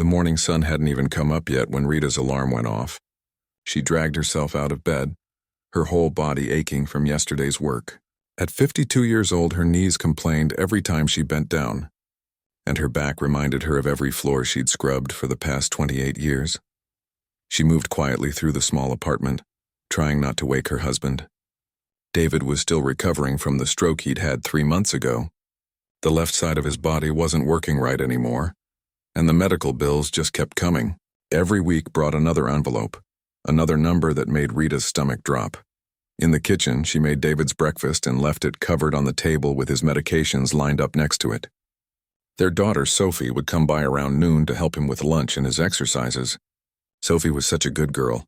morning sun hadn't even come up yet when Rita's alarm went off. She dragged herself out of bed, her whole body aching from yesterday's work. At 52 years old, her knees complained every time she bent down, and her back reminded her of every floor she'd scrubbed for the past 28 years. She moved quietly through the small apartment, trying not to wake her husband. David was still recovering from the stroke he'd had 3 months ago. The left side of his body wasn't working right anymore, and the medical bills just kept coming. Every week brought another envelope, another number that made Rita's stomach drop. In the kitchen, she made David's breakfast and left it covered on the table with his medications lined up next to it. Their daughter, Sophie, would come by around noon to help him with lunch and his exercises. Sophie was such a good girl,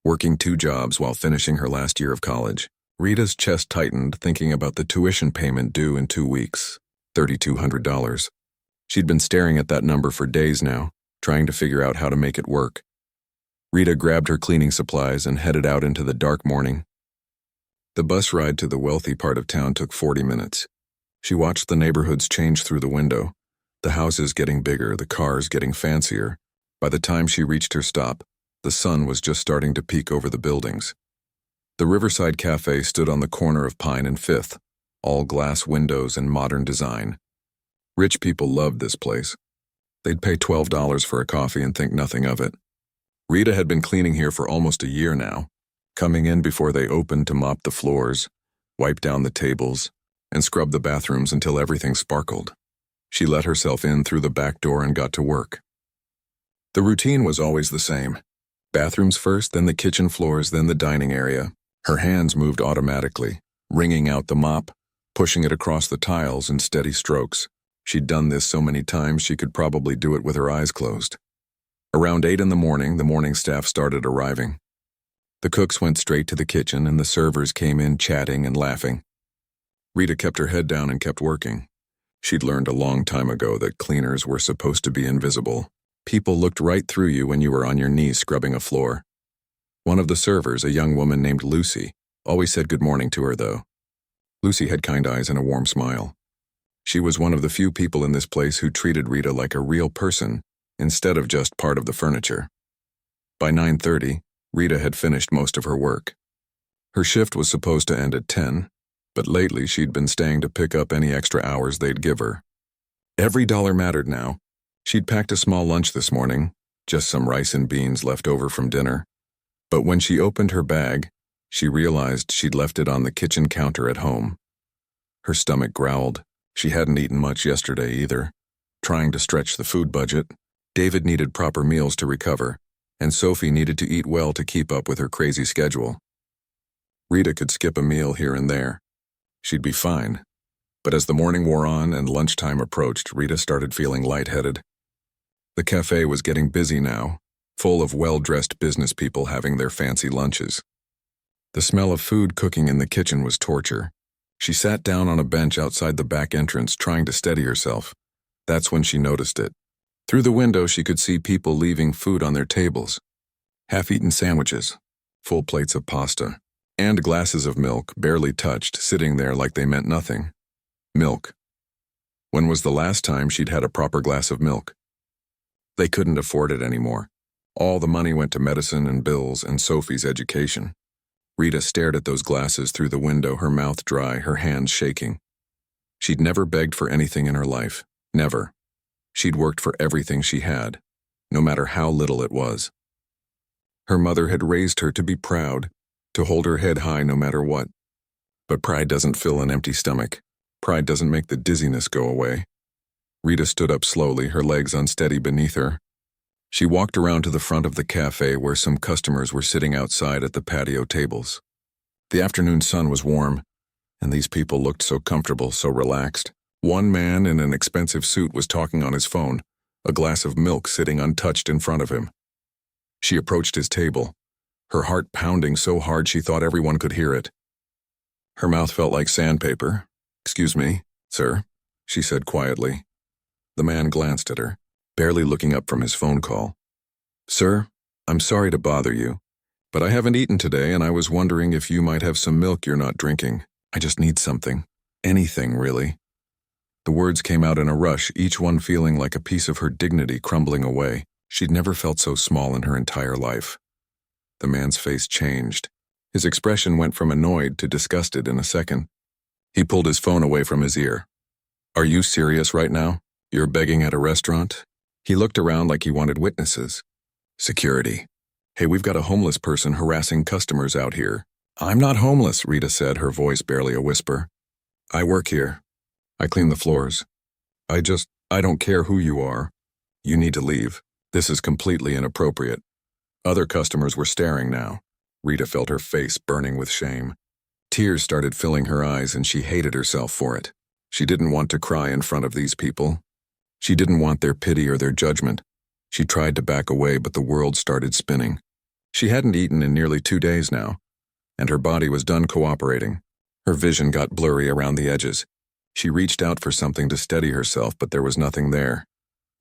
working 2 jobs while finishing her last year of college. Rita's chest tightened thinking about the tuition payment due in 2 weeks, $3,200. She'd been staring at that number for days now, trying to figure out how to make it work. Rita grabbed her cleaning supplies and headed out into the dark morning. The bus ride to the wealthy part of town took 40 minutes. She watched the neighborhoods change through the window, the houses getting bigger, the cars getting fancier. By the time she reached her stop, the sun was just starting to peek over the buildings. The Riverside Cafe stood on the corner of Pine and Fifth, all glass windows and modern design. Rich people loved this place. They'd pay $12 for a coffee and think nothing of it. Rita had been cleaning here for almost a year now, coming in before they opened to mop the floors, wipe down the tables, and scrub the bathrooms until everything sparkled. She let herself in through the back door and got to work. The routine was always the same. Bathrooms first, then the kitchen floors, then the dining area. Her hands moved automatically, wringing out the mop, pushing it across the tiles in steady strokes. She'd done this so many times she could probably do it with her eyes closed. Around 8 in the morning staff started arriving. The cooks went straight to the kitchen and the servers came in chatting and laughing. Rita kept her head down and kept working. She'd learned a long time ago that cleaners were supposed to be invisible. People looked right through you when you were on your knees scrubbing a floor. One of the servers, a young woman named Lucy, always said good morning to her, though. Lucy had kind eyes and a warm smile. She was one of the few people in this place who treated Rita like a real person instead of just part of the furniture. By 9:30, Rita had finished most of her work. Her shift was supposed to end at 10, but lately she'd been staying to pick up any extra hours they'd give her. Every dollar mattered now. She'd packed a small lunch this morning, just some rice and beans left over from dinner. But when she opened her bag, she realized she'd left it on the kitchen counter at home. Her stomach growled. She hadn't eaten much yesterday either. Trying to stretch the food budget, David needed proper meals to recover, and Sophie needed to eat well to keep up with her crazy schedule. Rita could skip a meal here and there. She'd be fine. But as the morning wore on and lunchtime approached, Rita started feeling lightheaded. The cafe was getting busy now, full of well-dressed business people having their fancy lunches. The smell of food cooking in the kitchen was torture. She sat down on a bench outside the back entrance, trying to steady herself. That's when she noticed it. Through the window, she could see people leaving food on their tables. Half-eaten sandwiches, full plates of pasta, and glasses of milk, barely touched, sitting there like they meant nothing. Milk. When was the last time she'd had a proper glass of milk? They couldn't afford it anymore. All the money went to medicine and bills and Sophie's education. Rita stared at those glasses through the window, her mouth dry, her hands shaking. She'd never begged for anything in her life. Never. She'd worked for everything she had, no matter how little it was. Her mother had raised her to be proud, to hold her head high no matter what. But pride doesn't fill an empty stomach. Pride doesn't make the dizziness go away. Rita stood up slowly, her legs unsteady beneath her. She walked around to the front of the cafe where some customers were sitting outside at the patio tables. The afternoon sun was warm, and these people looked so comfortable, so relaxed. One man in an expensive suit was talking on his phone, a glass of milk sitting untouched in front of him. She approached his table, her heart pounding so hard she thought everyone could hear it. Her mouth felt like sandpaper. "Excuse me, sir," she said quietly. The man glanced at her, barely looking up from his phone call. "Sir, I'm sorry to bother you, but I haven't eaten today and I was wondering if you might have some milk you're not drinking. I just need something. Anything, really." The words came out in a rush, each one feeling like a piece of her dignity crumbling away. She'd never felt so small in her entire life. The man's face changed. His expression went from annoyed to disgusted in a second. He pulled his phone away from his ear. "Are you serious right now? You're begging at a restaurant?" He looked around like he wanted witnesses. "Security. Hey, we've got a homeless person harassing customers out here." "I'm not homeless," Rita said, her voice barely a whisper. "I work here. I clean the floors. I don't care who you are. You need to leave. This is completely inappropriate." Other customers were staring now. Rita felt her face burning with shame. Tears started filling her eyes and she hated herself for it. She didn't want to cry in front of these people. She didn't want their pity or their judgment. She tried to back away, but the world started spinning. She hadn't eaten in nearly 2 days now, and her body was done cooperating. Her vision got blurry around the edges. She reached out for something to steady herself, but there was nothing there.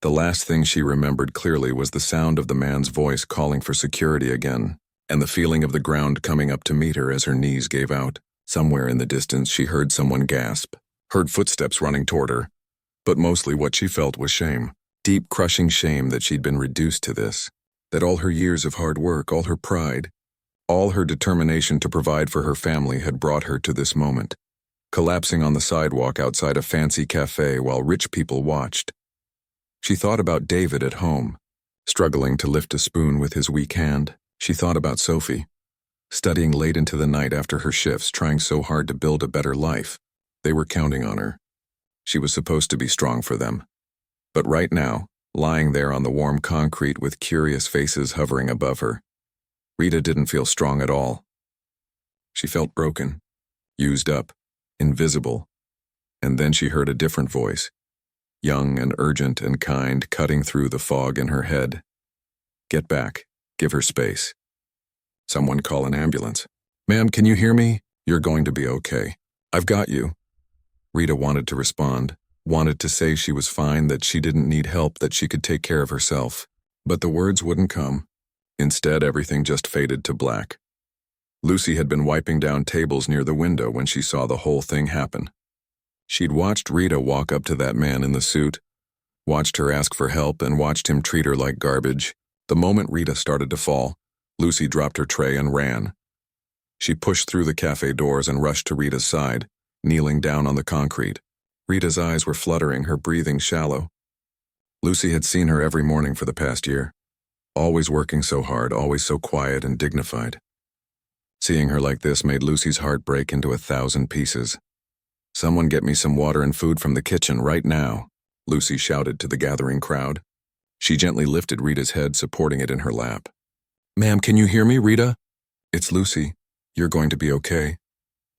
The last thing she remembered clearly was the sound of the man's voice calling for security again, and the feeling of the ground coming up to meet her as her knees gave out. Somewhere in the distance she heard someone gasp, heard footsteps running toward her, but mostly what she felt was shame. Deep, crushing shame that she'd been reduced to this, that all her years of hard work, all her pride, all her determination to provide for her family had brought her to this moment, collapsing on the sidewalk outside a fancy cafe while rich people watched. She thought about David at home, struggling to lift a spoon with his weak hand. She thought about Sophie, studying late into the night after her shifts, trying so hard to build a better life. They were counting on her. She was supposed to be strong for them. But right now, lying there on the warm concrete with curious faces hovering above her, Rita didn't feel strong at all. She felt broken, used up, invisible. And then she heard a different voice, young and urgent and kind, cutting through the fog in her head. "Get back. Give her space. Someone call an ambulance." "Ma'am, can you hear me? You're going to be okay. I've got you." Rita wanted to respond, wanted to say she was fine, that she didn't need help, that she could take care of herself. But the words wouldn't come. Instead, everything just faded to black. Lucy had been wiping down tables near the window when she saw the whole thing happen. She'd watched Rita walk up to that man in the suit, watched her ask for help, and watched him treat her like garbage. The moment Rita started to fall, Lucy dropped her tray and ran. She pushed through the cafe doors and rushed to Rita's side, kneeling down on the concrete. Rita's eyes were fluttering, her breathing shallow. Lucy had seen her every morning for the past year, always working so hard, always so quiet and dignified. Seeing her like this made Lucy's heart break into 1,000 pieces. "Someone get me some water and food from the kitchen right now," Lucy shouted to the gathering crowd. She gently lifted Rita's head, supporting it in her lap. "Ma'am, can you hear me, Rita?" "It's Lucy. You're going to be okay."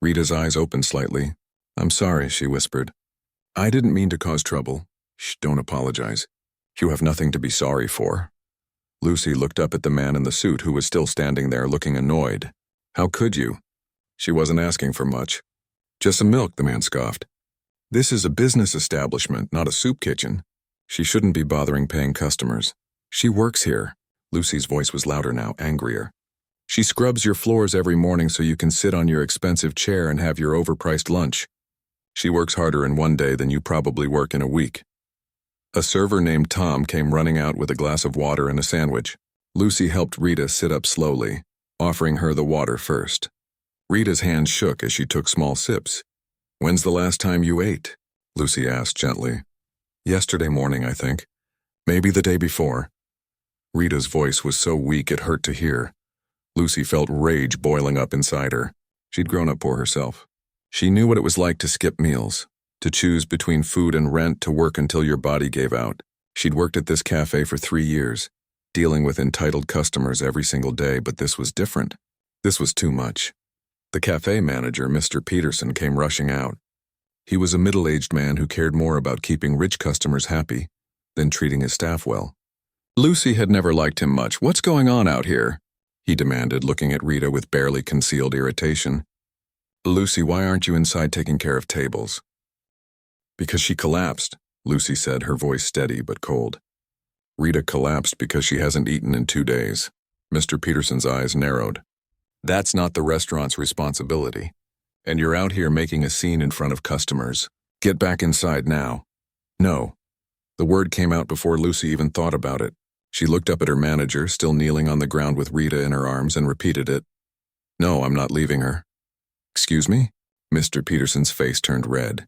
Rita's eyes opened slightly. "I'm sorry," she whispered. "I didn't mean to cause trouble." "Shh, don't apologize. You have nothing to be sorry for." Lucy looked up at the man in the suit, who was still standing there looking annoyed. "How could you?" She wasn't asking for much. "Just some milk," the man scoffed. "This is a business establishment, not a soup kitchen. She shouldn't be bothering paying customers. She works here." Lucy's voice was louder now, angrier. "She scrubs your floors every morning so you can sit on your expensive chair and have your overpriced lunch. She works harder in one day than you probably work in a week." A server named Tom came running out with a glass of water and a sandwich. Lucy helped Rita sit up slowly, offering her the water first. Rita's hand shook as she took small sips. "When's the last time you ate?" Lucy asked gently. "Yesterday morning, I think. Maybe the day before." Rita's voice was so weak it hurt to hear. Lucy felt rage boiling up inside her. She'd grown up poor herself. She knew what it was like to skip meals, to choose between food and rent, to work until your body gave out. She'd worked at this cafe for 3 years, dealing with entitled customers every single day, but this was different. This was too much. The cafe manager, Mr. Peterson, came rushing out. He was a middle-aged man who cared more about keeping rich customers happy than treating his staff well. Lucy had never liked him much. "What's going on out here?" he demanded, looking at Rita with barely concealed irritation. "Lucy, why aren't you inside taking care of tables?" "Because she collapsed," Lucy said, her voice steady but cold. "Rita collapsed because she hasn't eaten in 2 days." Mr. Peterson's eyes narrowed. "That's not the restaurant's responsibility. And you're out here making a scene in front of customers. Get back inside now." "No." The word came out before Lucy even thought about it. She looked up at her manager, still kneeling on the ground with Rita in her arms, and repeated it. No, I'm not leaving her. Excuse me? Mr. Peterson's face turned red.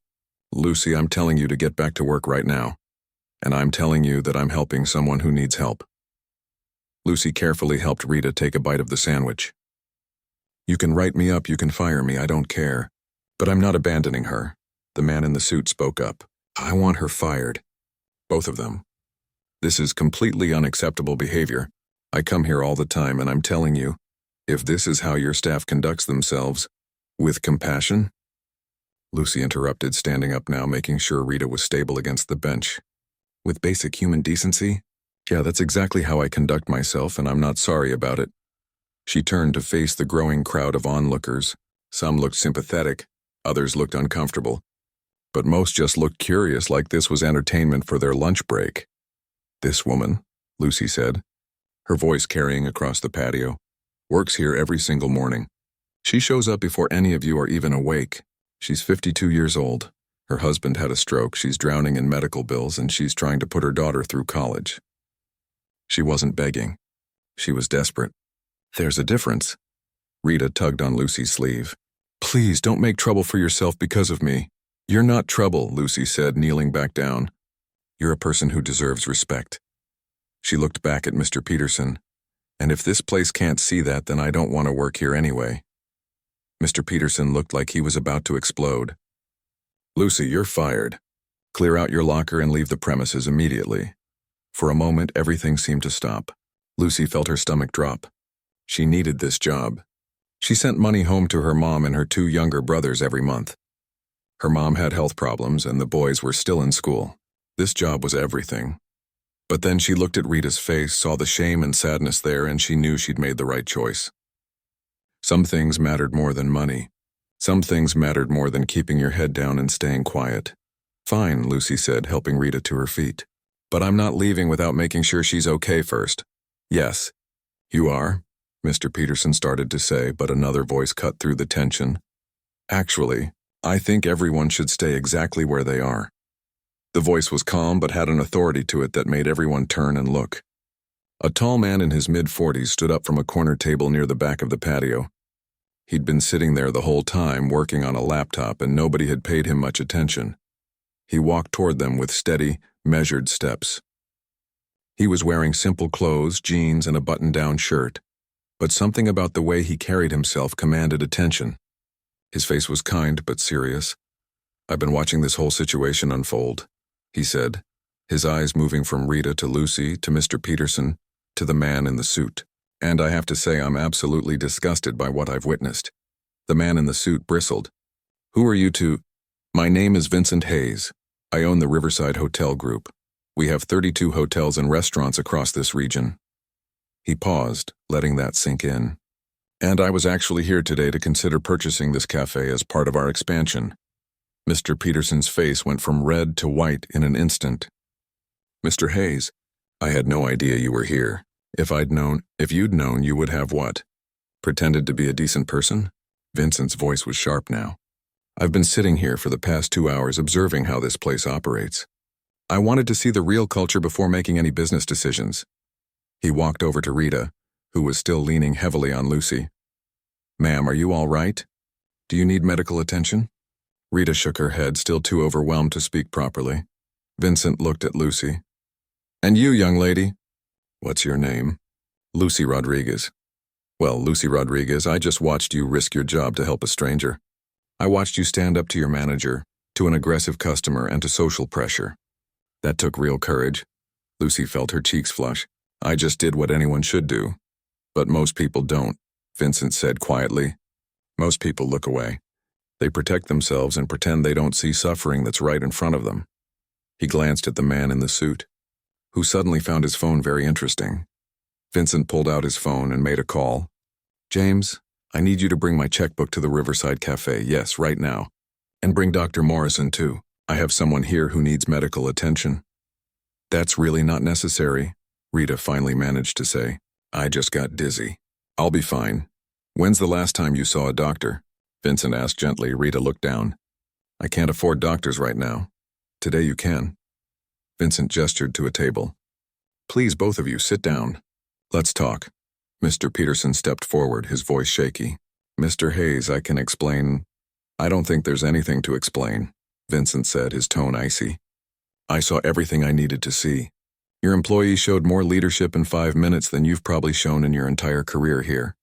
Lucy, I'm telling you to get back to work right now. And I'm telling you that I'm helping someone who needs help. Lucy carefully helped Rita take a bite of the sandwich. You can write me up, you can fire me, I don't care. But I'm not abandoning her. The man in the suit spoke up. I want her fired. Both of them. This is completely unacceptable behavior. I come here all the time and I'm telling you, if this is how your staff conducts themselves, with compassion? Lucy interrupted, standing up now, making sure Rita was stable against the bench. With basic human decency? Yeah, that's exactly how I conduct myself, and I'm not sorry about it. She turned to face the growing crowd of onlookers. Some looked sympathetic, others looked uncomfortable. But most just looked curious, like this was entertainment for their lunch break. This woman, Lucy said, her voice carrying across the patio, works here every single morning. She shows up before any of you are even awake. She's 52 years old. Her husband had a stroke, she's drowning in medical bills, and she's trying to put her daughter through college. She wasn't begging. She was desperate. There's a difference. Rita tugged on Lucy's sleeve. Please don't make trouble for yourself because of me. You're not trouble, Lucy said, kneeling back down. You're a person who deserves respect. She looked back at Mr. Peterson. And if this place can't see that, then I don't want to work here anyway. Mr. Peterson looked like he was about to explode. Lucy, you're fired. Clear out your locker and leave the premises immediately. For a moment, everything seemed to stop. Lucy felt her stomach drop. She needed this job. She sent money home to her mom and her 2 younger brothers every month. Her mom had health problems and the boys were still in school. This job was everything. But then she looked at Rita's face, saw the shame and sadness there, and she knew she'd made the right choice. Some things mattered more than money. Some things mattered more than keeping your head down and staying quiet. Fine, Lucy said, helping Rita to her feet. But I'm not leaving without making sure she's okay first. Yes. You are, Mr. Peterson started to say, but another voice cut through the tension. Actually, I think everyone should stay exactly where they are. The voice was calm but had an authority to it that made everyone turn and look. A tall man in his mid-40s stood up from a corner table near the back of the patio. He'd been sitting there the whole time, working on a laptop, and nobody had paid him much attention. He walked toward them with steady, measured steps. He was wearing simple clothes, jeans, and a button-down shirt, but something about the way he carried himself commanded attention. His face was kind but serious. I've been watching this whole situation unfold, he said, his eyes moving from Rita to Lucy to Mr. Peterson to the man in the suit. And I have to say I'm absolutely disgusted by what I've witnessed. The man in the suit bristled. Who are you two? My name is Vincent Hayes. I own the Riverside Hotel Group. We have 32 hotels and restaurants across this region. He paused, letting that sink in. And I was actually here today to consider purchasing this cafe as part of our expansion. Mr. Peterson's face went from red to white in an instant. Mr. Hayes, I had no idea you were here. If you'd known, you would have what? Pretended to be a decent person? Vincent's voice was sharp now. I've been sitting here for the past 2 hours observing how this place operates. I wanted to see the real culture before making any business decisions. He walked over to Rita, who was still leaning heavily on Lucy. Ma'am, are you all right? Do you need medical attention? Rita shook her head, still too overwhelmed to speak properly. Vincent looked at Lucy. And you, young lady? What's your name? Lucy Rodriguez. Well, Lucy Rodriguez, I just watched you risk your job to help a stranger. I watched you stand up to your manager, to an aggressive customer, and to social pressure. That took real courage. Lucy felt her cheeks flush. I just did what anyone should do. But most people don't, Vincent said quietly. Most people look away. They protect themselves and pretend they don't see suffering that's right in front of them. He glanced at the man in the suit, who suddenly found his phone very interesting. Vincent pulled out his phone and made a call. James, I need you to bring my checkbook to the Riverside Cafe, yes, right now. And bring Dr. Morrison, too. I have someone here who needs medical attention. That's really not necessary, Rita finally managed to say. I just got dizzy. I'll be fine. When's the last time you saw a doctor? Vincent asked gently. Rita looked down. I can't afford doctors right now. Today you can. Vincent gestured to a table. Please, both of you, sit down. Let's talk. Mr. Peterson stepped forward, his voice shaky. Mr. Hayes, I can explain. I don't think there's anything to explain, Vincent said, his tone icy. I saw everything I needed to see. Your employee showed more leadership in 5 minutes than you've probably shown in your entire career here.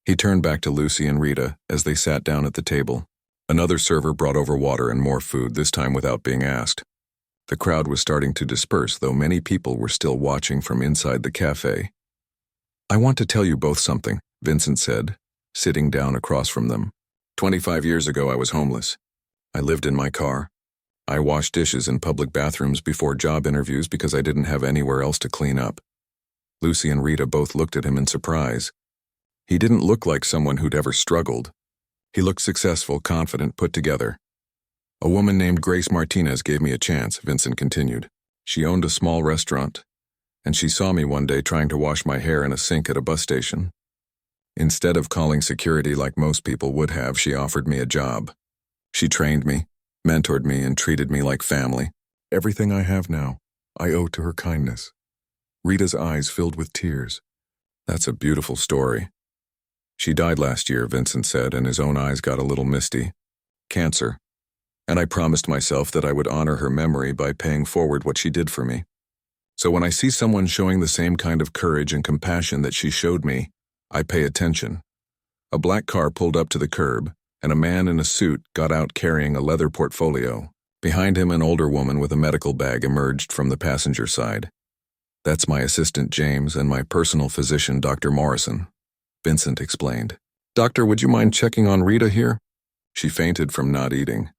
He turned back to Lucy and Rita as they sat down at the table. Another server brought over water and more food, this time without being asked. The crowd was starting to disperse, though many people were still watching from inside the cafe. I want to tell you both something, Vincent said, sitting down across from them. 25 years ago, I was homeless. I lived in my car. I washed dishes in public bathrooms before job interviews because I didn't have anywhere else to clean up. Lucy and Rita both looked at him in surprise. He didn't look like someone who'd ever struggled. He looked successful, confident, put together. A woman named Grace Martinez gave me a chance, Vincent continued. She owned a small restaurant, and she saw me one day trying to wash my hair in a sink at a bus station. Instead of calling security like most people would have, she offered me a job. She trained me, mentored me, and treated me like family. Everything I have now, I owe to her kindness. Rita's eyes filled with tears. That's a beautiful story. She died last year, Vincent said, and his own eyes got a little misty. Cancer. And I promised myself that I would honor her memory by paying forward what she did for me. So when I see someone showing the same kind of courage and compassion that she showed me, I pay attention. A black car pulled up to the curb, and a man in a suit got out carrying a leather portfolio. Behind him, an older woman with a medical bag emerged from the passenger side. That's my assistant, James, and my personal physician, Dr. Morrison, Vincent explained. Doctor, would you mind checking on Rita here? She fainted from not eating.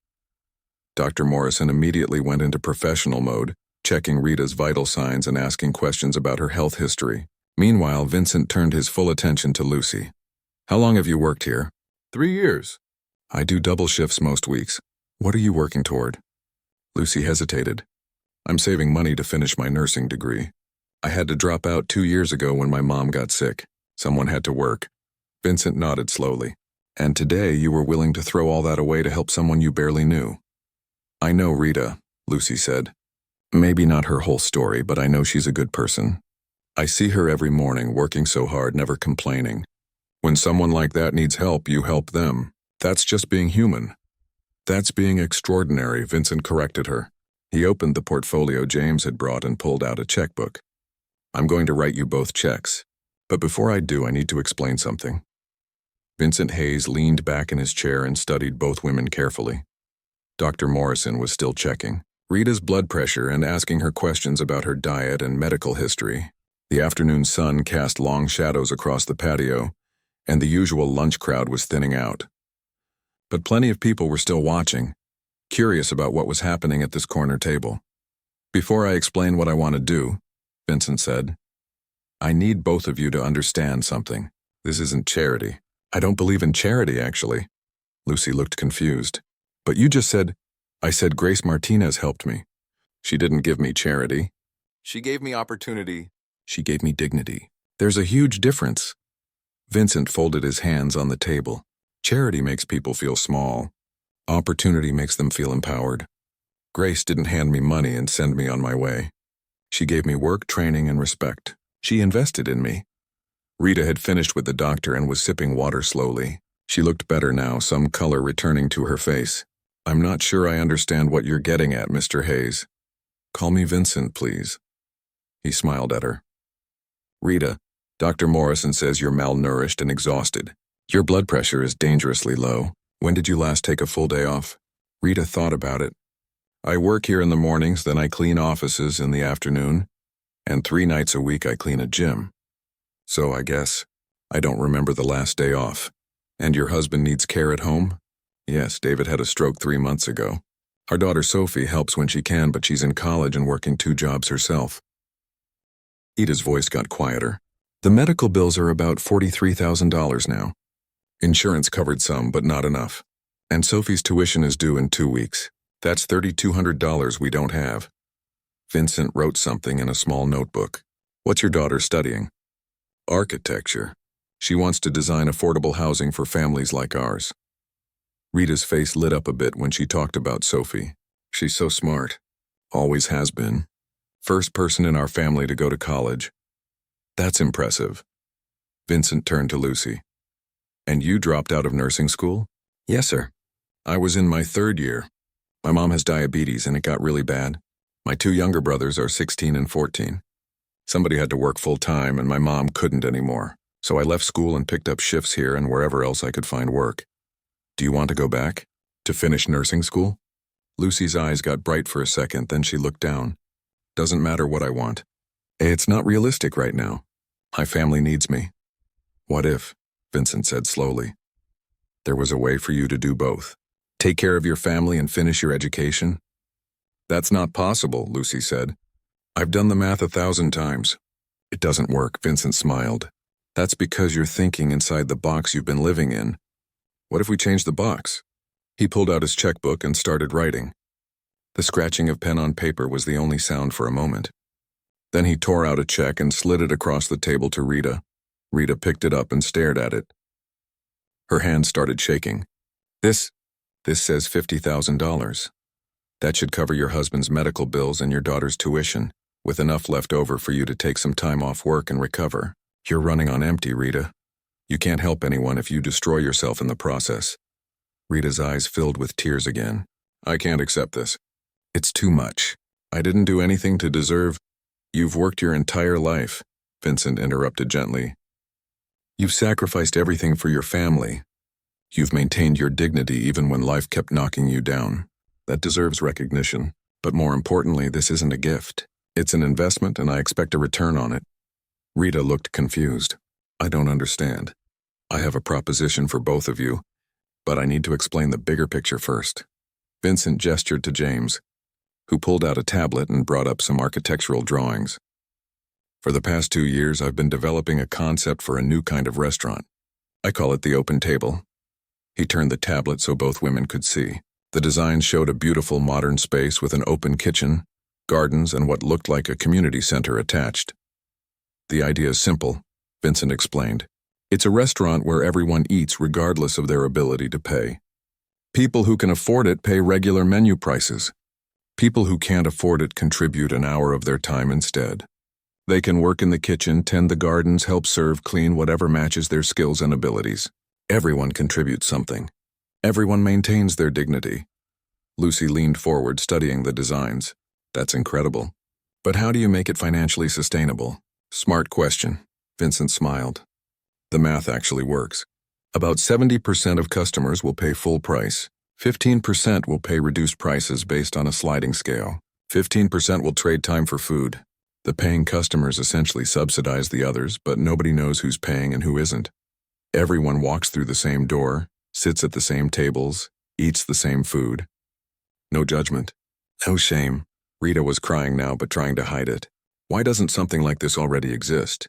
Dr. Morrison immediately went into professional mode, checking Rita's vital signs and asking questions about her health history. Meanwhile, Vincent turned his full attention to Lucy. How long have you worked here? 3 years. I do double shifts most weeks. What are you working toward? Lucy hesitated. I'm saving money to finish my nursing degree. I had to drop out 2 years ago when my mom got sick. Someone had to work. Vincent nodded slowly. And today you were willing to throw all that away to help someone you barely knew. I know Rita, Lucy said. Maybe not her whole story, but I know she's a good person. I see her every morning working so hard, never complaining. When someone like that needs help, you help them. That's just being human. That's being extraordinary, Vincent corrected her. He opened the portfolio James had brought and pulled out a checkbook. I'm going to write you both checks. But before I do, I need to explain something. Vincent Hayes leaned back in his chair and studied both women carefully. Dr. Morrison was still checking Rita's blood pressure and asking her questions about her diet and medical history. The afternoon sun cast long shadows across the patio, and the usual lunch crowd was thinning out. But plenty of people were still watching, curious about what was happening at this corner table. Before I explain what I want to do, Vincent said, I need both of you to understand something. This isn't charity. I don't believe in charity, actually. Lucy looked confused. But you just said, I said Grace Martinez helped me. She didn't give me charity. She gave me opportunity. She gave me dignity. There's a huge difference. Vincent folded his hands on the table. Charity makes people feel small. Opportunity makes them feel empowered. Grace didn't hand me money and send me on my way. She gave me work, training, and respect. She invested in me. Rita had finished with the doctor and was sipping water slowly. She looked better now, some color returning to her face. I'm not sure I understand what you're getting at, Mr. Hayes. Call me Vincent, please. He smiled at her. Rita, Dr. Morrison says you're malnourished and exhausted. Your blood pressure is dangerously low. When did you last take a full day off? Rita thought about it. I work here in the mornings, then I clean offices in the afternoon, and 3 nights a week I clean a gym. So I guess I don't remember the last day off. And your husband needs care at home? Yes, David had a stroke 3 months ago. Our daughter Sophie helps when she can, but she's in college and working 2 jobs herself. Ida's voice got quieter. The medical bills are about $43,000 now. Insurance covered some, but not enough. And Sophie's tuition is due in 2 weeks. That's $3,200 we don't have. Vincent wrote something in a small notebook. What's your daughter studying? Architecture. She wants to design affordable housing for families like ours. Rita's face lit up a bit when she talked about Sophie. She's so smart. Always has been. First person in our family to go to college. That's impressive. Vincent turned to Lucy. And you dropped out of nursing school? Yes, sir. I was in my third year. My mom has diabetes and it got really bad. My two younger brothers are 16 and 14. Somebody had to work full time and my mom couldn't anymore. So I left school and picked up shifts here and wherever else I could find work. Do you want to go back? To finish nursing school? Lucy's eyes got bright for a second, then she looked down. Doesn't matter what I want. It's not realistic right now. My family needs me. What if, Vincent said slowly, there was a way for you to do both? Take care of your family and finish your education? That's not possible, Lucy said. I've done the math 1,000 times. It doesn't work, Vincent smiled. That's because you're thinking inside the box you've been living in. What if we change the box? He pulled out his checkbook and started writing. The scratching of pen on paper was the only sound for a moment. Then he tore out a check and slid it across the table to Rita. Rita picked it up and stared at it. Her hand started shaking. This says $50,000. That should cover your husband's medical bills and your daughter's tuition, with enough left over for you to take some time off work and recover. You're running on empty, Rita. You can't help anyone if you destroy yourself in the process. Rita's eyes filled with tears again. I can't accept this. It's too much. I didn't do anything to deserve. You've worked your entire life, Vincent interrupted gently. You've sacrificed everything for your family. You've maintained your dignity even when life kept knocking you down. That deserves recognition. But more importantly, this isn't a gift. It's an investment and I expect a return on it. Rita looked confused. I don't understand. I have a proposition for both of you, but I need to explain the bigger picture first. Vincent gestured to James, who pulled out a tablet and brought up some architectural drawings. For the past 2 years, I've been developing a concept for a new kind of restaurant. I call it the open table. He turned the tablet so both women could see. The design showed a beautiful modern space with an open kitchen, gardens, and what looked like a community center attached. The idea is simple, Vincent explained. It's a restaurant where everyone eats regardless of their ability to pay. People who can afford it pay regular menu prices. People who can't afford it contribute an hour of their time instead. They can work in the kitchen, tend the gardens, help serve, clean, whatever matches their skills and abilities. Everyone contributes something. Everyone maintains their dignity. Lucy leaned forward, studying the designs. That's incredible. But how do you make it financially sustainable? Smart question. Vincent smiled. The math actually works. About 70% of customers will pay full price. 15% will pay reduced prices based on a sliding scale. 15% will trade time for food. The paying customers essentially subsidize the others, but nobody knows who's paying and who isn't. Everyone walks through the same door, sits at the same tables, eats the same food. No judgment. No shame. Rita was crying now, but trying to hide it. Why doesn't something like this already exist?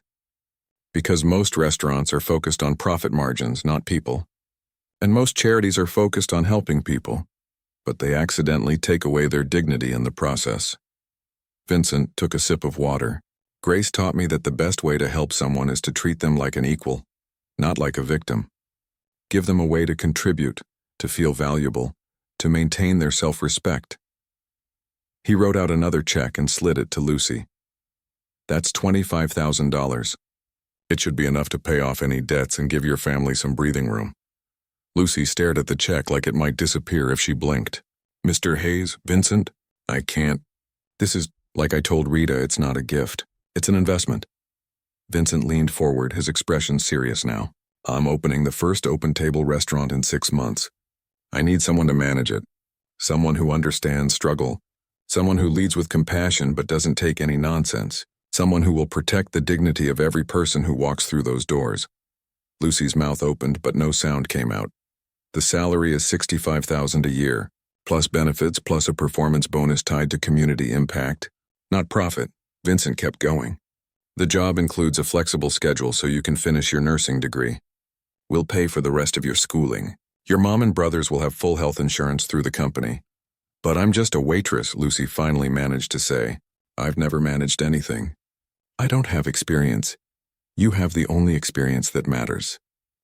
Because most restaurants are focused on profit margins, not people. And most charities are focused on helping people, but they accidentally take away their dignity in the process. Vincent took a sip of water. Grace taught me that the best way to help someone is to treat them like an equal, not like a victim. Give them a way to contribute, to feel valuable, to maintain their self-respect. He wrote out another check and slid it to Lucy. That's $25,000. It should be enough to pay off any debts and give your family some breathing room. Lucy stared at the check like it might disappear if she blinked. Mr. Hayes, Vincent, I can't. This is, like I told Rita, it's not a gift. It's an investment. Vincent leaned forward, his expression serious now. I'm opening the first open-table restaurant in 6 months. I need someone to manage it. Someone who understands struggle. Someone who leads with compassion but doesn't take any nonsense. Someone who will protect the dignity of every person who walks through those doors. Lucy's mouth opened, but no sound came out. The salary is $65,000 a year, plus benefits, plus a performance bonus tied to community impact. Not profit. Vincent kept going. The job includes a flexible schedule so you can finish your nursing degree. We'll pay for the rest of your schooling. Your mom and brothers will have full health insurance through the company. But I'm just a waitress, Lucy finally managed to say. I've never managed anything. I don't have experience. You have the only experience that matters.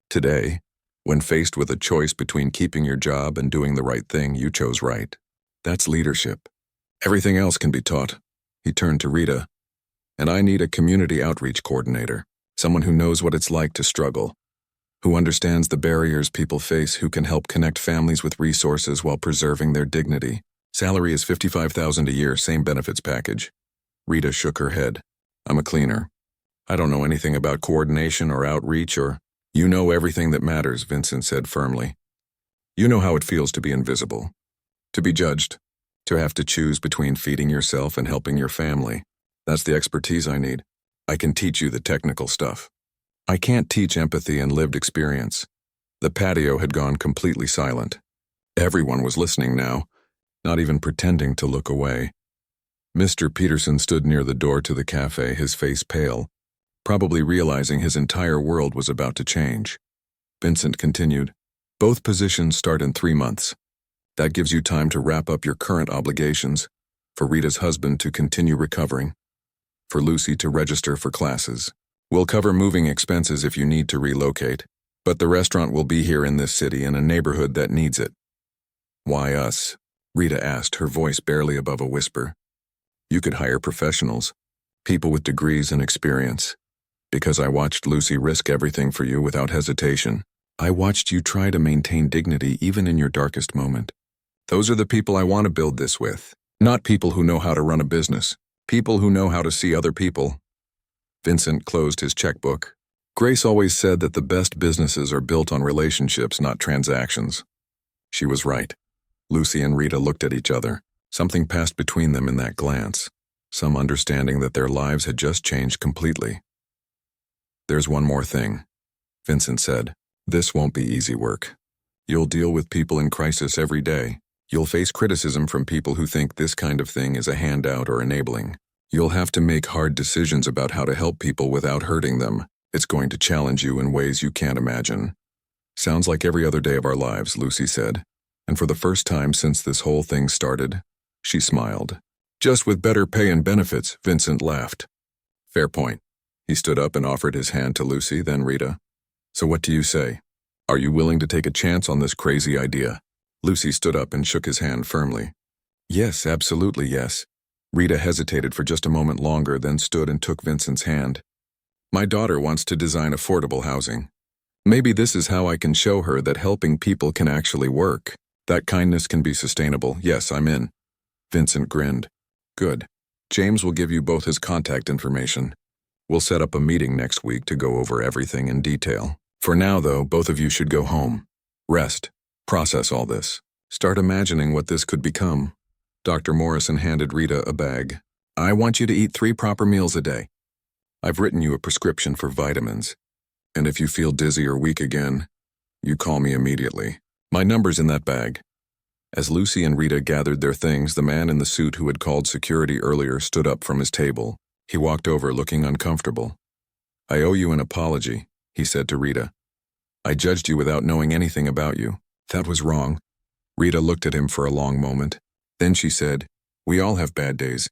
Today, when faced with a choice between keeping your job and doing the right thing, you chose right. That's leadership. Everything else can be taught. He turned to Rita. "And I need a community outreach coordinator, someone who knows what it's like to struggle, who understands the barriers people face, who can help connect families with resources while preserving their dignity. Salary is $55,000 a year, same benefits package." Rita shook her head. "I'm a cleaner. I don't know anything about coordination or outreach or—" "You know everything that matters," Vincent said firmly. "You know how it feels to be invisible, to be judged, to have to choose between feeding yourself and helping your family. That's the expertise I need. I can teach you the technical stuff. I can't teach empathy and lived experience." The patio had gone completely silent. Everyone was listening now, not even pretending to look away. Mr. Peterson stood near the door to the cafe, his face pale, probably realizing his entire world was about to change. Vincent continued, "Both positions start in 3 months. That gives you time to wrap up your current obligations, for Rita's husband to continue recovering, for Lucy to register for classes. We'll cover moving expenses if you need to relocate, but the restaurant will be here in this city in a neighborhood that needs it." "Why us?" Rita asked, her voice barely above a whisper. "You could hire professionals, people with degrees and experience. Because I watched Lucy risk everything for you without hesitation. I watched you try to maintain dignity even in your darkest moment. Those are the people I want to build this with. Not people who know how to run a business. People who know how to see other people." Vincent closed his checkbook. "Grace always said that the best businesses are built on relationships, not transactions." She was right. Lucy and Rita looked at each other. Something passed between them in that glance, some understanding that their lives had just changed completely. "There's one more thing," Vincent said. "This won't be easy work. You'll deal with people in crisis every day. You'll face criticism from people who think this kind of thing is a handout or enabling. You'll have to make hard decisions about how to help people without hurting them. It's going to challenge you in ways you can't imagine." "Sounds like every other day of our lives," Lucy said. And for the first time since this whole thing started, she smiled. "Just with better pay and benefits," Vincent laughed. "Fair point." He stood up and offered his hand to Lucy, then Rita. "So what do you say? Are you willing to take a chance on this crazy idea?" Lucy stood up and shook his hand firmly. "Yes, absolutely yes." Rita hesitated for just a moment longer, then stood and took Vincent's hand. "My daughter wants to design affordable housing. Maybe this is how I can show her that helping people can actually work. That kindness can be sustainable. Yes, I'm in." Vincent grinned. "Good. James will give you both his contact information. We'll set up a meeting next week to go over everything in detail. For now, though, both of you should go home. Rest. Process all this. Start imagining what this could become." Dr. Morrison handed Rita a bag. "I want you to eat 3 proper meals a day. I've written you a prescription for vitamins. And if you feel dizzy or weak again, you call me immediately. My number's in that bag." As Lucy and Rita gathered their things, the man in the suit who had called security earlier stood up from his table. He walked over, looking uncomfortable. "I owe you an apology," he said to Rita. "I judged you without knowing anything about you. That was wrong." Rita looked at him for a long moment. Then she said, "We all have bad days.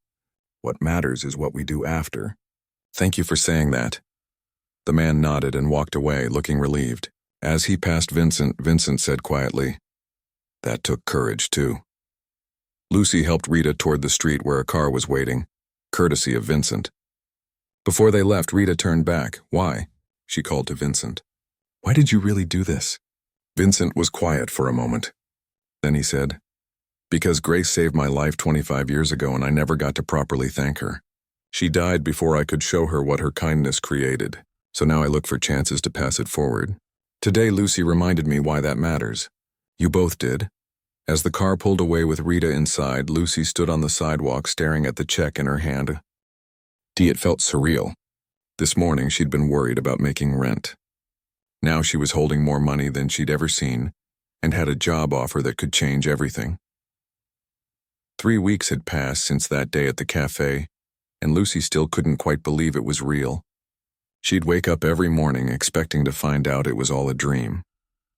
What matters is what we do after." "Thank you for saying that." The man nodded and walked away, looking relieved. As he passed Vincent, Vincent said quietly, "That took courage, too." Lucy helped Rita toward the street where a car was waiting, courtesy of Vincent. Before they left, Rita turned back. "Why?" she called to Vincent. "Why did you really do this?" Vincent was quiet for a moment. Then he said, "Because Grace saved my life 25 years ago and I never got to properly thank her. She died before I could show her what her kindness created, so now I look for chances to pass it forward. Today Lucy reminded me why that matters. You both did." As the car pulled away with Rita inside, Lucy stood on the sidewalk staring at the check in her hand. It felt surreal. This morning she'd been worried about making rent. Now she was holding more money than she'd ever seen and had a job offer that could change everything. 3 weeks had passed since that day at the cafe, and Lucy still couldn't quite believe it was real. She'd wake up every morning expecting to find out it was all a dream,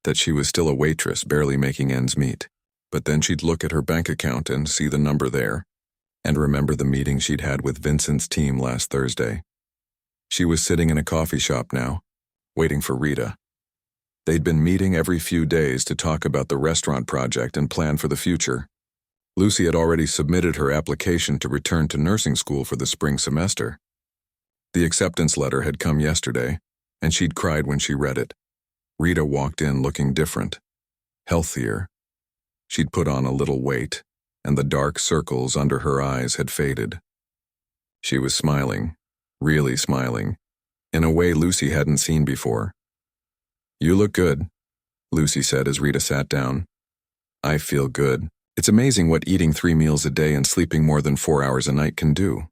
that she was still a waitress barely making ends meet. But then she'd look at her bank account and see the number there, and remember the meeting she'd had with Vincent's team last Thursday. She was sitting in a coffee shop now, waiting for Rita. They'd been meeting every few days to talk about the restaurant project and plan for the future. Lucy had already submitted her application to return to nursing school for the spring semester. The acceptance letter had come yesterday, and she'd cried when she read it. Rita walked in looking different, healthier. She'd put on a little weight, and the dark circles under her eyes had faded. She was smiling, really smiling, in a way Lucy hadn't seen before. "You look good," Lucy said as Rita sat down. "I feel good. It's amazing what eating 3 meals a day and sleeping more than 4 hours a night can do."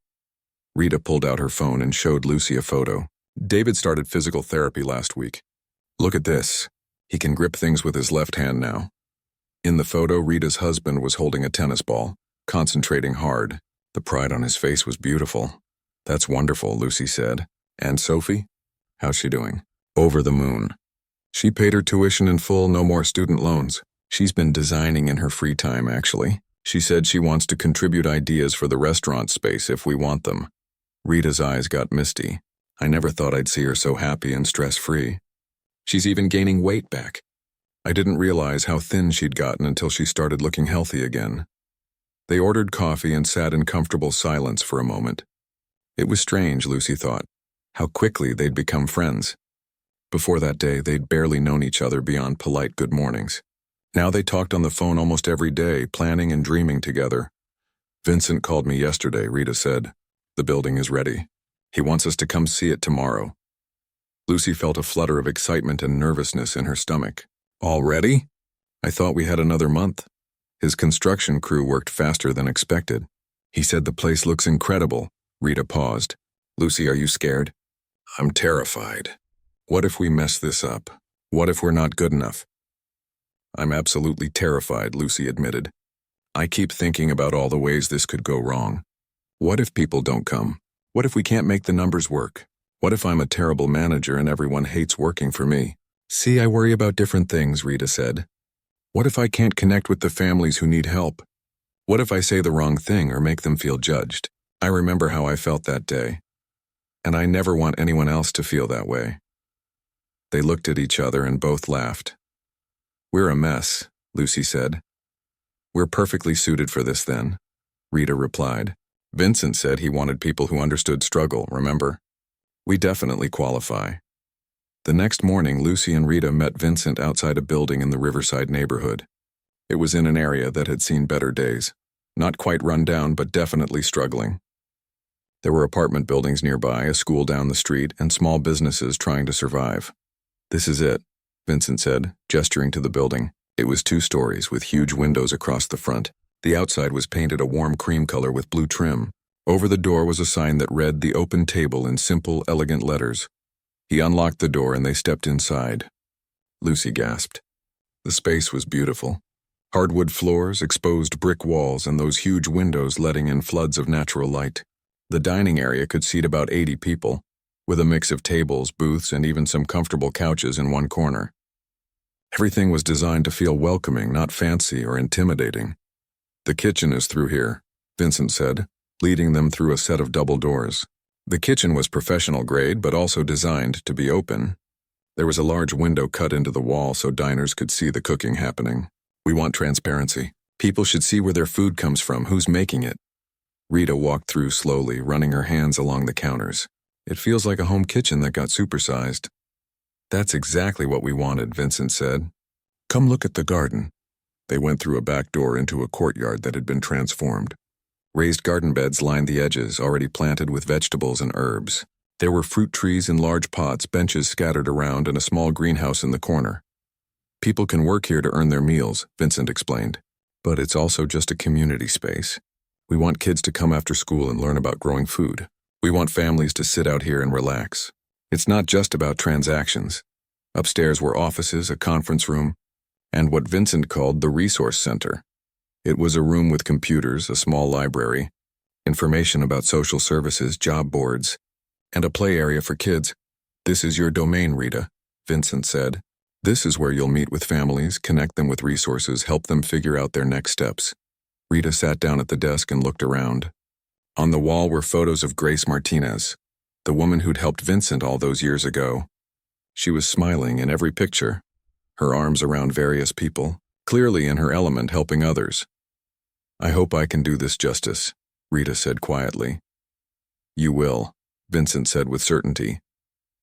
Rita pulled out her phone and showed Lucy a photo. "David started physical therapy last week. Look at this. He can grip things with his left hand now." In the photo, Rita's husband was holding a tennis ball, concentrating hard. The pride on his face was beautiful. "That's wonderful," Lucy said. "And Sophie? How's she doing?" "Over the moon. She paid her tuition in full, no more student loans. She's been designing in her free time, actually. She said she wants to contribute ideas for the restaurant space if we want them." Rita's eyes got misty. "I never thought I'd see her so happy and stress-free. She's even gaining weight back. I didn't realize how thin she'd gotten until she started looking healthy again." They ordered coffee and sat in comfortable silence for a moment. It was strange, Lucy thought, how quickly they'd become friends. Before that day, they'd barely known each other beyond polite good mornings. Now they talked on the phone almost every day, planning and dreaming together. "Vincent called me yesterday," Rita said. "The building is ready. He wants us to come see it tomorrow." Lucy felt a flutter of excitement and nervousness in her stomach. "Already? I thought we had another month." His construction crew worked faster than expected. "He said the place looks incredible." Rita paused. "Lucy, are you scared?" "I'm terrified. What if we mess this up? What if we're not good enough?" "I'm absolutely terrified," Lucy admitted. "I keep thinking about all the ways this could go wrong. What if people don't come? What if we can't make the numbers work? What if I'm a terrible manager and everyone hates working for me?" "See, I worry about different things," Rita said. "What if I can't connect with the families who need help? What if I say the wrong thing or make them feel judged? I remember how I felt that day. And I never want anyone else to feel that way." They looked at each other and both laughed. "We're a mess," Lucy said. "We're perfectly suited for this then," Rita replied. "Vincent said he wanted people who understood struggle, remember? We definitely qualify." The next morning, Lucy and Rita met Vincent outside a building in the Riverside neighborhood. It was in an area that had seen better days. Not quite run down, but definitely struggling. There were apartment buildings nearby, a school down the street, and small businesses trying to survive. "This is it," Vincent said, gesturing to the building. It was 2 stories with huge windows across the front. The outside was painted a warm cream color with blue trim. Over the door was a sign that read "The Open Table" in simple, elegant letters. He unlocked the door and they stepped inside. Lucy gasped. The space was beautiful. Hardwood floors, exposed brick walls, and those huge windows letting in floods of natural light. The dining area could seat about 80 people, with a mix of tables, booths, and even some comfortable couches in one corner. Everything was designed to feel welcoming, not fancy or intimidating. "The kitchen is through here," Vincent said, leading them through a set of double doors. The kitchen was professional grade, but also designed to be open. There was a large window cut into the wall so diners could see the cooking happening. "We want transparency. People should see where their food comes from, who's making it." Rita walked through slowly, running her hands along the counters. "It feels like a home kitchen that got supersized." "That's exactly what we wanted," Vincent said. "Come look at the garden." They went through a back door into a courtyard that had been transformed. Raised garden beds lined the edges, already planted with vegetables and herbs. There were fruit trees in large pots, benches scattered around, and a small greenhouse in the corner. "People can work here to earn their meals," Vincent explained. "But it's also just a community space. We want kids to come after school and learn about growing food. We want families to sit out here and relax. It's not just about transactions." Upstairs were offices, a conference room, and what Vincent called the resource center. It was a room with computers, a small library, information about social services, job boards, and a play area for kids. "This is your domain, Rita," Vincent said. "This is where you'll meet with families, connect them with resources, help them figure out their next steps." Rita sat down at the desk and looked around. On the wall were photos of Grace Martinez, the woman who'd helped Vincent all those years ago. She was smiling in every picture, her arms around various people, clearly in her element helping others. I hope I can do this justice, Rita said quietly. You will, Vincent said with certainty.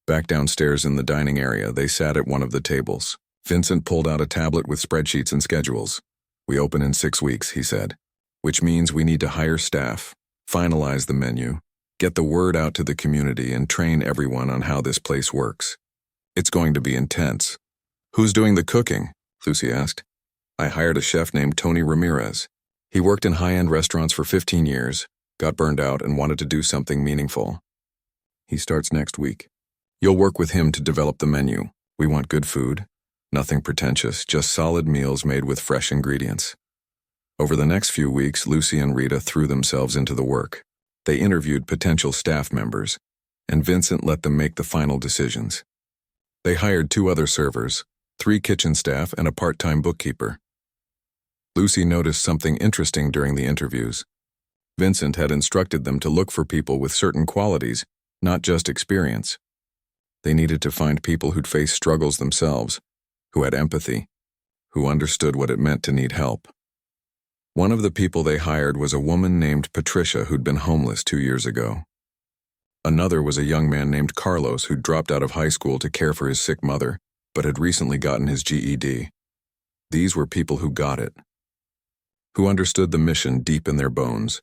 Back downstairs in the dining area, they sat at one of the tables. Vincent pulled out a tablet with spreadsheets and schedules. We open in 6 weeks, he said, which means we need to hire staff, finalize the menu, get the word out to the community, and train everyone on how this place works. It's going to be intense. Who's doing the cooking? Lucy asked. I hired a chef named Tony Ramirez. He worked in high-end restaurants for 15 years, got burned out, and wanted to do something meaningful. He starts next week. You'll work with him to develop the menu. We want good food, nothing pretentious, just solid meals made with fresh ingredients. Over the next few weeks, Lucy and Rita threw themselves into the work. They interviewed potential staff members, and Vincent let them make the final decisions. They hired 2 other servers, 3 kitchen staff, and a part-time bookkeeper. Lucy noticed something interesting during the interviews. Vincent had instructed them to look for people with certain qualities, not just experience. They needed to find people who'd faced struggles themselves, who had empathy, who understood what it meant to need help. One of the people they hired was a woman named Patricia who'd been homeless 2 years ago. Another was a young man named Carlos who'd dropped out of high school to care for his sick mother, but had recently gotten his GED. These were people who got it, who understood the mission deep in their bones.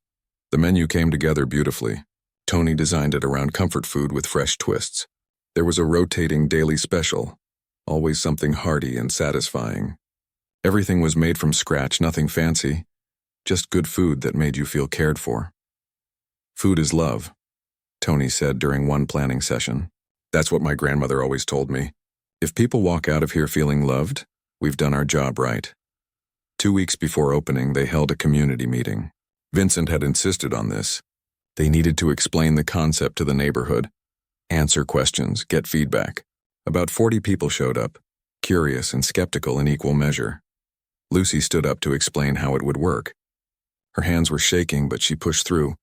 The menu came together beautifully. Tony designed it around comfort food with fresh twists. There was a rotating daily special, always something hearty and satisfying. Everything was made from scratch, nothing fancy, just good food that made you feel cared for. Food is love, Tony said during one planning session. That's what my grandmother always told me. If people walk out of here feeling loved, we've done our job right. 2 weeks before opening, they held a community meeting. Vincent had insisted on this. They needed to explain the concept to the neighborhood, answer questions, get feedback. About 40 people showed up, curious and skeptical in equal measure. Lucy stood up to explain how it would work. Her hands were shaking, but she pushed through.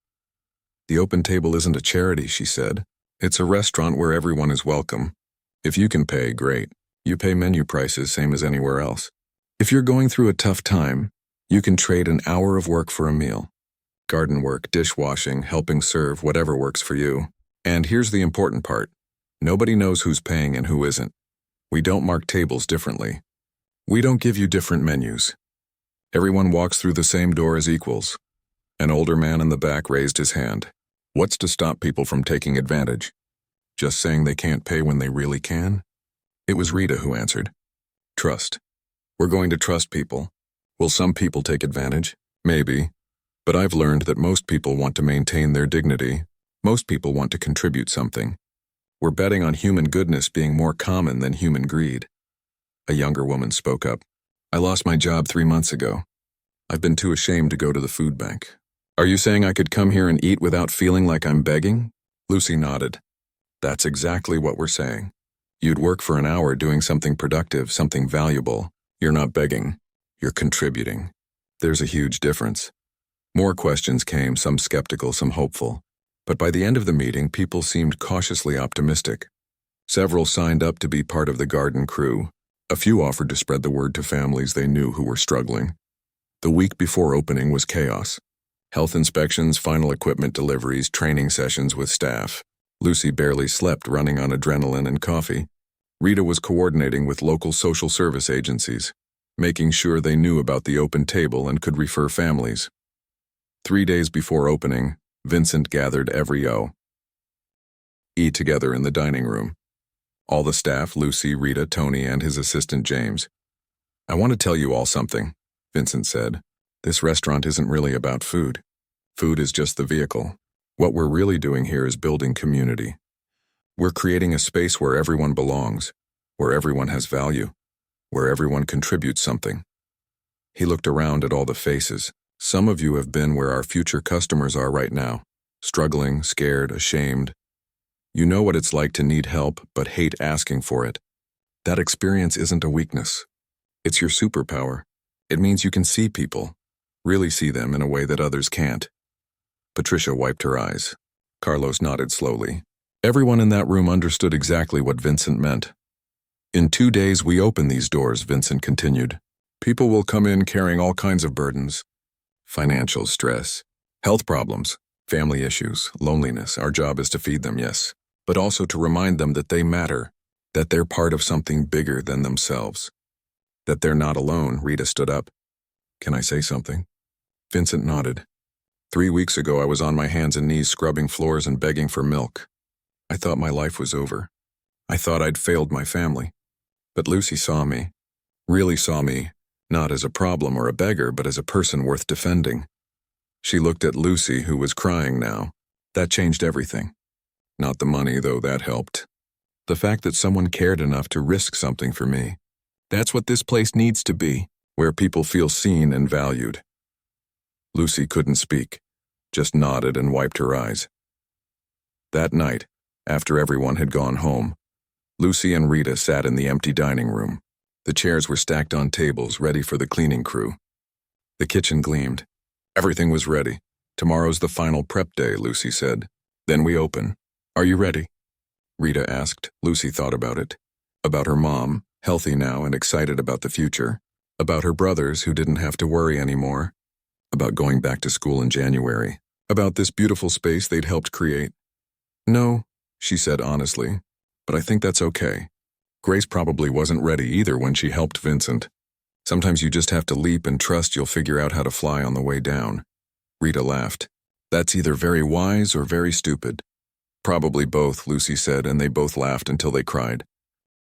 The open table isn't a charity, she said. It's a restaurant where everyone is welcome. If you can pay, great. You pay menu prices, same as anywhere else. If you're going through a tough time, you can trade an hour of work for a meal. Garden work, dishwashing, helping serve, whatever works for you. And here's the important part. Nobody knows who's paying and who isn't. We don't mark tables differently. We don't give you different menus. Everyone walks through the same door as equals. An older man in the back raised his hand. What's to stop people from taking advantage? Just saying they can't pay when they really can? It was Rita who answered. Trust. We're going to trust people. Will some people take advantage? Maybe. But I've learned that most people want to maintain their dignity. Most people want to contribute something. We're betting on human goodness being more common than human greed. A younger woman spoke up. I lost my job 3 months ago. I've been too ashamed to go to the food bank. Are you saying I could come here and eat without feeling like I'm begging? Lucy nodded. That's exactly what we're saying. You'd work for an hour doing something productive, something valuable. You're not begging. You're contributing. There's a huge difference. More questions came, some skeptical, some hopeful. But by the end of the meeting, people seemed cautiously optimistic. Several signed up to be part of the garden crew. A few offered to spread the word to families they knew who were struggling. The week before opening was chaos. Health inspections, final equipment deliveries, training sessions with staff. Lucy barely slept, running on adrenaline and coffee. Rita was coordinating with local social service agencies, making sure they knew about the open table and could refer families. 3 days before opening, Vincent gathered every O. Eat together in the dining room. All the staff, Lucy, Rita, Tony, and his assistant James. I want to tell you all something, Vincent said. This restaurant isn't really about food. Food is just the vehicle. What we're really doing here is building community. We're creating a space where everyone belongs, where everyone has value, where everyone contributes something. He looked around at all the faces. Some of you have been where our future customers are right now, struggling, scared, ashamed. You know what it's like to need help but hate asking for it. That experience isn't a weakness. It's your superpower. It means you can see people, really see them in a way that others can't. Patricia wiped her eyes. Carlos nodded slowly. Everyone in that room understood exactly what Vincent meant. In 2 days we open these doors, Vincent continued. People will come in carrying all kinds of burdens. Financial stress, health problems, family issues, loneliness. Our job is to feed them, yes, but also to remind them that they matter, that they're part of something bigger than themselves, that they're not alone. Rita stood up. Can I say something? Vincent nodded. 3 weeks ago, I was on my hands and knees scrubbing floors and begging for milk. I thought my life was over. I thought I'd failed my family. But Lucy saw me, really saw me, not as a problem or a beggar, but as a person worth defending. She looked at Lucy, who was crying now. That changed everything. Not the money, though that helped. The fact that someone cared enough to risk something for me. That's what this place needs to be, where people feel seen and valued. Lucy couldn't speak, just nodded and wiped her eyes. That night, after everyone had gone home, Lucy and Rita sat in the empty dining room. The chairs were stacked on tables, ready for the cleaning crew. The kitchen gleamed. Everything was ready. Tomorrow's the final prep day, Lucy said. Then we open. Are you ready? Rita asked. Lucy thought about it. About her mom, healthy now and excited about the future. About her brothers who didn't have to worry anymore. About going back to school in January. About this beautiful space they'd helped create. No, she said honestly, but I think that's okay. Grace probably wasn't ready either when she helped Vincent. Sometimes you just have to leap and trust you'll figure out how to fly on the way down. Rita laughed. That's either very wise or very stupid. Probably both, Lucy said, and they both laughed until they cried.